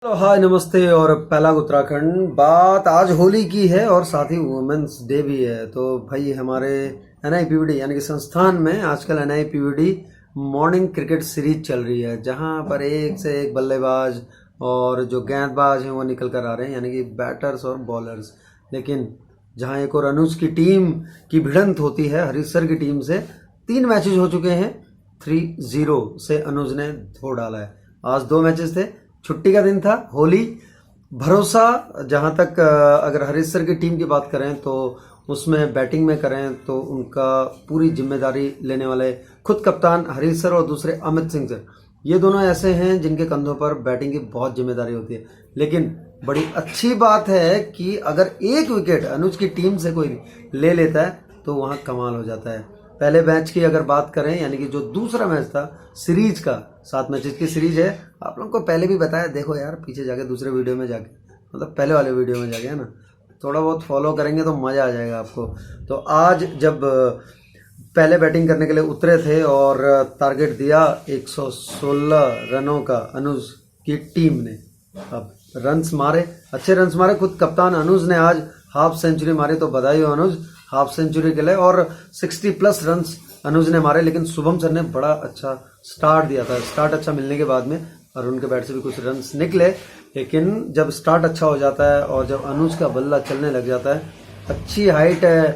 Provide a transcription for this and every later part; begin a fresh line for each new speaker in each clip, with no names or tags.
Hello hi नमस्ते और पहला उत्तराखंड। बात आज होली की है और साथ ही वुमेन्स डे भी है। तो भाई हमारे एनआईपीवीडी यानी कि संस्थान में आजकल एनआईपीवीडी मॉर्निंग क्रिकेट सीरीज चल रही है, जहां पर एक से एक बल्लेबाज और जो गेंदबाज हैं वो निकल कर आ रहे हैं, यानी कि बैटर्स और बॉलर्स। लेकिन जहां एक और अनुज की टीम की भिड़ंत होती है हरीश की टीम से। 3 मैचेज हो चुके हैं, 3-0 से अनुज ने धो डाला है। आज 2 मैचेस थे, छुट्टी का दिन था, होली। भरोसा जहां तक अगर हरीश सर की टीम की बात करें तो उसमें बैटिंग में करें तो उनका पूरी जिम्मेदारी लेने वाले खुद कप्तान हरीश सर और दूसरे अमित सिंह सर। ये दोनों ऐसे हैं जिनके कंधों पर बैटिंग की बहुत जिम्मेदारी होती है। लेकिन बड़ी अच्छी बात है कि अगर एक विकेट अनुज की टीम से कोई ले लेता है तो वहां कमाल हो जाता है। पहले मैच की अगर बात करें, यानी कि जो दूसरा मैच था सीरीज का, 7 मैचेस की सीरीज है। आप लोगों को पहले भी बताया, देखो यार पीछे जाके दूसरे वीडियो में जाके, मतलब पहले वाले वीडियो में जाके, है ना, थोड़ा बहुत फॉलो करेंगे तो मज़ा आ जाएगा आपको। तो आज जब पहले बैटिंग करने के लिए उतरे थे और टारगेट दिया 116 रनों का अनुज की टीम ने। अब रन्स मारे, अच्छे रन्स मारे, खुद कप्तान अनुज ने आज हाफ सेंचुरी मारी, तो बधाई हो अनुज हाफ सेंचुरी के लिए। और 60+ रन्स अनुज ने मारे। लेकिन शुभम सर ने बड़ा अच्छा स्टार्ट दिया था। स्टार्ट अच्छा मिलने के बाद में अरुण के बैट से भी कुछ रन्स निकले। लेकिन जब स्टार्ट अच्छा हो जाता है और जब अनुज का बल्ला चलने लग जाता है, अच्छी हाइट है,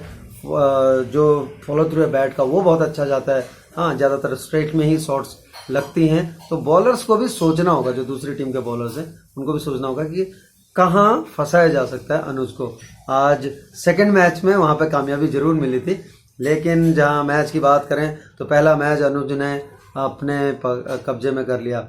जो फॉलो थ्रू है बैट का वो बहुत अच्छा जाता है। हाँ, ज़्यादातर स्ट्रेट में ही शॉट्स लगती हैं। तो बॉलर्स को भी सोचना होगा, जो दूसरी टीम के बॉलर्स हैं उनको भी सोचना होगा कि कहाँ फंसाया जा सकता है अनुज को। आज सेकंड मैच में वहाँ पे कामयाबी जरूर मिली थी। लेकिन जहाँ मैच की बात करें तो पहला मैच अनुज ने अपने कब्जे में कर लिया।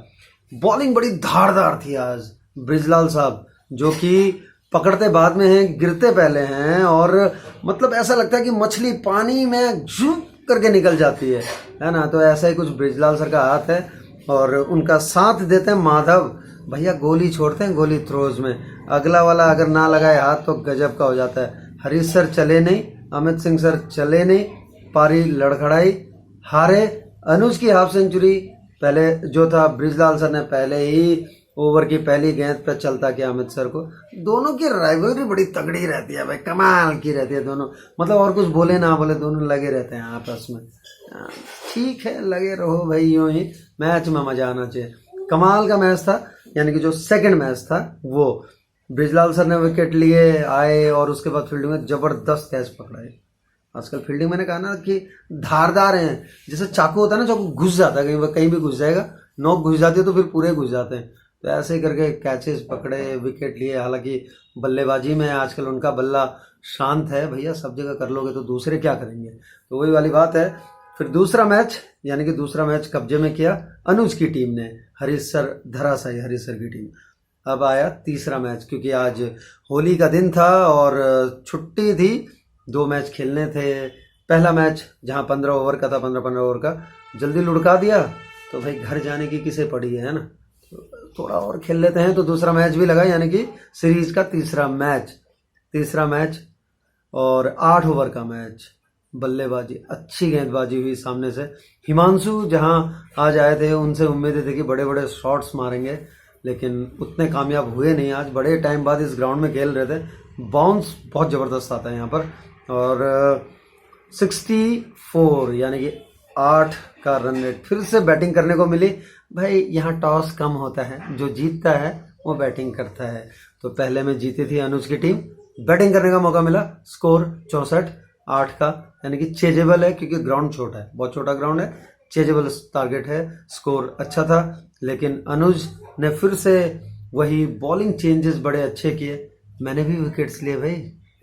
बॉलिंग बड़ी धारदार थी आज ब्रिजलाल साहब, जो कि पकड़ते बाद में हैं, गिरते पहले हैं, और मतलब ऐसा लगता है कि मछली पानी में झुक करके निकल जाती है ना। तो ऐसा ही कुछ ब्रिजलाल सर का हाथ है और उनका साथ देते हैं माधव भैया। गोली छोड़ते हैं गोली थ्रोज में, अगला वाला अगर ना लगाए हाथ तो गजब का हो जाता है। हरीश सर चले नहीं, अमित सिंह सर चले नहीं, पारी लड़खड़ाई, हारे। अनुज की हाफ सेंचुरी पहले जो था, ब्रिजलाल सर ने पहले ही ओवर की पहली गेंद पे चलता किया अमित सर को। दोनों की राइवलरी बड़ी तगड़ी रहती है भाई, कमाल की रहती है दोनों। मतलब और कुछ बोले ना बोले, दोनों लगे रहते हैं आपस में। ठीक है, लगे रहो भाई, यूं ही मैच में मजा आना चाहिए। कमाल का मैच था, यानी कि जो सेकंड मैच था वो ब्रिजलाल सर ने विकेट लिए आए और उसके बाद फील्डिंग में जबरदस्त कैच पकड़ाए। आजकल फील्डिंग मैंने कहा ना कि धारदार हैं, जैसे चाकू होता है ना, चाकू घुस जाता है कहीं भी घुस जाएगा, नोक घुस जाती है तो फिर पूरे घुस जाते हैं। तो ऐसे ही करके कैचेस पकड़े, विकेट लिए। हालांकि बल्लेबाजी में आजकल उनका बल्ला शांत है भैया, सब जगह कर लोगे तो दूसरे क्या करेंगे। तो वही वाली बात है। फिर दूसरा मैच, यानी कि दूसरा मैच कब्जे में किया अनुज की टीम ने, हरीश सर धराशायी हरीश सर की टीम। अब आया तीसरा मैच, क्योंकि आज होली का दिन था और छुट्टी थी, 2 मैच खेलने थे। पहला मैच जहां 15 ओवर का था, 15 ओवर का, जल्दी लुढ़का दिया तो भाई घर जाने की किसे पड़ी है ना। तो थोड़ा और खेल लेते हैं, तो दूसरा मैच भी लगा, यानी कि सीरीज का तीसरा मैच और 8 ओवर का मैच। बल्लेबाजी, अच्छी गेंदबाजी हुई सामने से। हिमांशु जहां आज आए थे उनसे उम्मीदें थी कि बड़े बड़े शॉट्स मारेंगे, लेकिन उतने कामयाब हुए नहीं। आज बड़े टाइम बाद इस ग्राउंड में खेल रहे थे, बाउंस बहुत ज़बरदस्त आता है यहाँ पर। और 64 यानी कि 8 का रन रेट फिर से बैटिंग करने को मिली। भाई यहाँ टॉस कम होता है, जो जीतता है वो बैटिंग करता है। तो पहले में जीती थी अनुज की टीम, बैटिंग करने का मौका मिला। स्कोर 64-8 का, यानी कि चेजेबल है, क्योंकि ग्राउंड छोटा है, बहुत छोटा ग्राउंड है, चेजेबल टारगेट है। स्कोर अच्छा था, लेकिन अनुज ने फिर से वही बॉलिंग चेंजेस बड़े अच्छे किए। मैंने भी विकेट्स लिए भाई,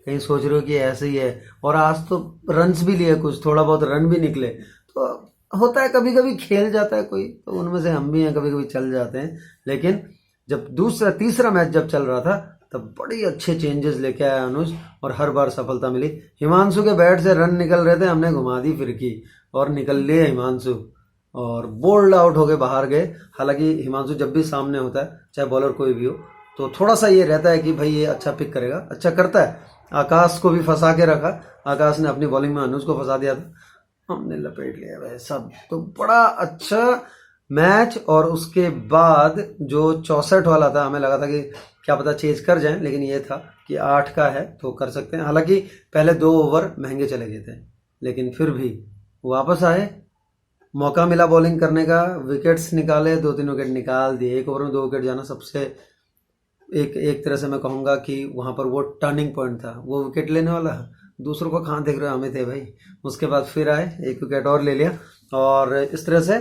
कहीं सोच रहे हो कि ऐसे ही है। और आज तो रन्स भी लिए, कुछ थोड़ा बहुत रन भी निकले। तो होता है, कभी कभी खेल जाता है कोई, तो उनमें से हम भी हैं, कभी कभी चल जाते हैं। लेकिन जब तीसरा मैच जब चल रहा था तब बड़ी अच्छे चेंजेस लेके आया अनुज और हर बार सफलता मिली। हिमांशु के बैट से रन निकल रहे थे, हमने घुमा दी फिरकी और निकल लिए हिमांशु और बोल्ड आउट हो गए, बाहर गए। हालांकि हिमांशु जब भी सामने होता है, चाहे बॉलर कोई भी हो, तो थोड़ा सा ये रहता है कि भाई ये अच्छा पिक करेगा, अच्छा करता है। आकाश को भी फंसा के रखा, आकाश ने अपनी बॉलिंग में अनुज को फंसा दिया था, हमने लपेट लिया भाई सब। तो बड़ा अच्छा मैच और उसके बाद जो 64 वाला था, हमें लगा था कि क्या पता चेंज कर जाएं, लेकिन ये था कि 8 का है तो कर सकते हैं। हालांकि पहले 2 ओवर महंगे चले गए थे, लेकिन फिर भी वापस आए, मौका मिला बॉलिंग करने का, विकेट्स निकाले, 2-3 विकेट निकाल दिए। 1 ओवर में 2 विकेट जाना सबसे एक तरह से मैं कहूँगा कि वहाँ पर वो टर्निंग पॉइंट था। वो विकेट लेने वाला, दूसरों को कहाँ देख रहे हो, हमें थे भाई। उसके बाद फिर आए, 1 विकेट और ले लिया और इस तरह से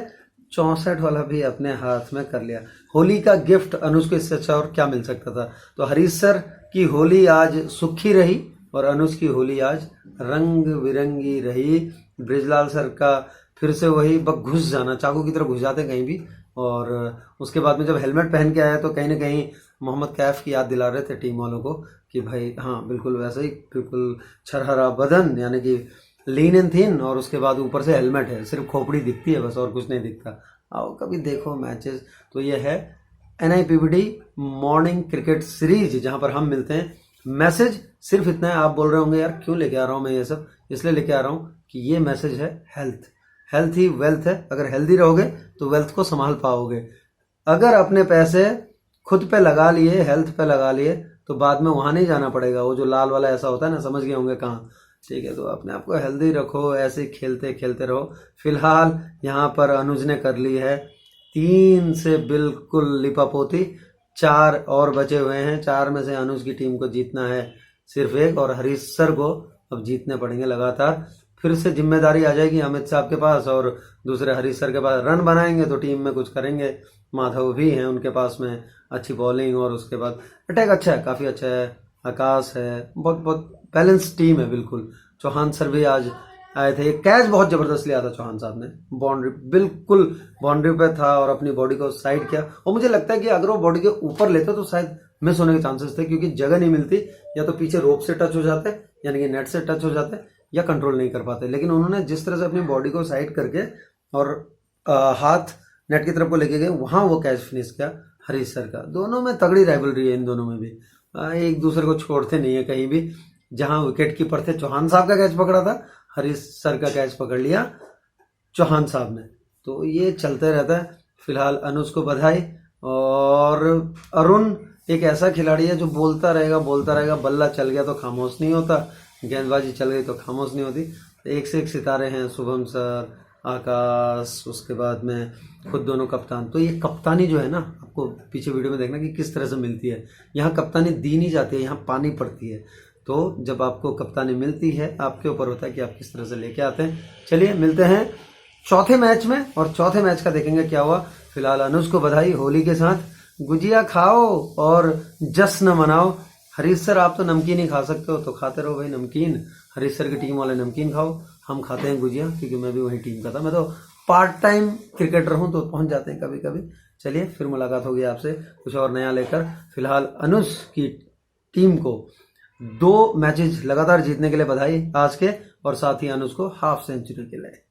64 वाला भी अपने हाथ में कर लिया। होली का गिफ्ट अनुज को इससे अच्छा और क्या मिल सकता था। तो हरीश सर की होली आज सुखी रही और अनुज की होली आज रंग बिरंगी रही। ब्रिजलाल सर का फिर से वही घुस जाना, चाकू की तरह घुस जाते कहीं भी। और उसके बाद में जब हेलमेट पहन के आया तो कहीं ना कहीं मोहम्मद कैफ की याद दिला रहे थे टीम वालों को कि भाई हाँ बिल्कुल वैसे ही, बिल्कुल छरहरा बदन, यानी कि लीन एंड थिन, और उसके बाद ऊपर से हेलमेट है, सिर्फ खोपड़ी दिखती है बस और कुछ नहीं दिखता। आओ कभी देखो मैचेस। तो ये है NIPVD मॉर्निंग क्रिकेट सीरीज जहां पर हम मिलते हैं। मैसेज सिर्फ इतना है, आप बोल रहे होंगे यार क्यों लेके आ रहा हूं मैं ये सब, इसलिए लेके आ रहा हूं कि ये मैसेज है हेल्थ ही वेल्थ है। अगर हेल्दी रहोगे तो वेल्थ को संभाल पाओगे। अगर अपने पैसे खुद पे लगा लिए, हेल्थ पे लगा लिए, तो बाद में वहां नहीं जाना पड़ेगा। वो जो लाल वाला ऐसा होता है ना, समझ गए होंगे कहाँ, ठीक है। तो अपने आप को हेल्दी रखो, ऐसे खेलते खेलते रहो। फिलहाल यहाँ पर अनुज ने कर ली है 3 से बिल्कुल लिपापोती, 4 और बचे हुए हैं। 4 में से अनुज की टीम को जीतना है सिर्फ 1 और हरीश सर को अब जीतने पड़ेंगे लगातार। फिर से जिम्मेदारी आ जाएगी अमित साहब के पास और दूसरे हरीश सर के पास। रन बनाएंगे तो टीम में कुछ करेंगे। माधव भी हैं उनके पास में, अच्छी बॉलिंग और उसके बाद अटैक अच्छा है, काफी अच्छा है। आकाश है, बहुत बहुत बैलेंस टीम है बिल्कुल। चौहान सर भी आज आए थे। कैच बहुत जबरदस्त लिया था चौहान साहब ने, बाउंड्री बिल्कुल बाउंड्री पे था और अपनी बॉडी को साइड किया। और मुझे लगता है कि अगर वो बॉडी के ऊपर लेते तो शायद मिस होने के चांसेस थे, क्योंकि जगह नहीं मिलती, या तो पीछे रोप से टच हो जाते यानी कि नेट से टच हो जाते, या कंट्रोल नहीं कर पाते। लेकिन उन्होंने जिस तरह से अपनी बॉडी को साइड करके और हाथ नेट की तरफ को लेके गए, वहां वो कैच फिनिश किया हरीश सर का। दोनों में तगड़ी राइवलरी है इन दोनों में भी, एक दूसरे को छोड़ते नहीं है कहीं भी। जहां विकेट कीपर थे, चौहान साहब का कैच पकड़ा था, हरीश सर का कैच पकड़ लिया चौहान साहब ने। तो ये चलते रहता है। फिलहाल अनुज को बधाई। और अरुण एक ऐसा खिलाड़ी है जो बोलता रहेगा। बल्ला चल गया तो खामोश नहीं होता, गेंदबाजी चल गई तो खामोश नहीं होती। एक से एक सितारे हैं, शुभम सर, आकाश, उसके बाद में खुद दोनों कप्तान। तो ये कप्तानी जो है ना, आपको पीछे वीडियो में देखना कि किस तरह से मिलती है। यहाँ कप्तानी दी नहीं जाती है, यहाँ पानी पड़ती है। तो जब आपको कप्तानी मिलती है, आपके ऊपर होता है कि आप किस तरह से लेके आते हैं। चलिए मिलते हैं चौथे मैच में, और चौथे मैच का देखेंगे क्या हुआ। फिलहाल अनुज को बधाई, होली के साथ गुजिया खाओ और जश्न मनाओ। हरीश सर आप तो नमकीन ही खा सकते हो, तो खाते रहो भाई नमकीन। हरीश सर की टीम वाले नमकीन खाओ, हम खाते हैं गुजिया, क्योंकि मैं भी वही टीम का था। मैं तो पार्ट टाइम क्रिकेटर हूं, तो पहुंच जाते हैं कभी कभी। चलिए फिर मुलाकात होगी आपसे कुछ और नया लेकर। फिलहाल अनुज की टीम को 2 मैचेज लगातार जीतने के लिए बधाई आज के, और साथ ही अनुज को हाफ सेंचुरी के लिए।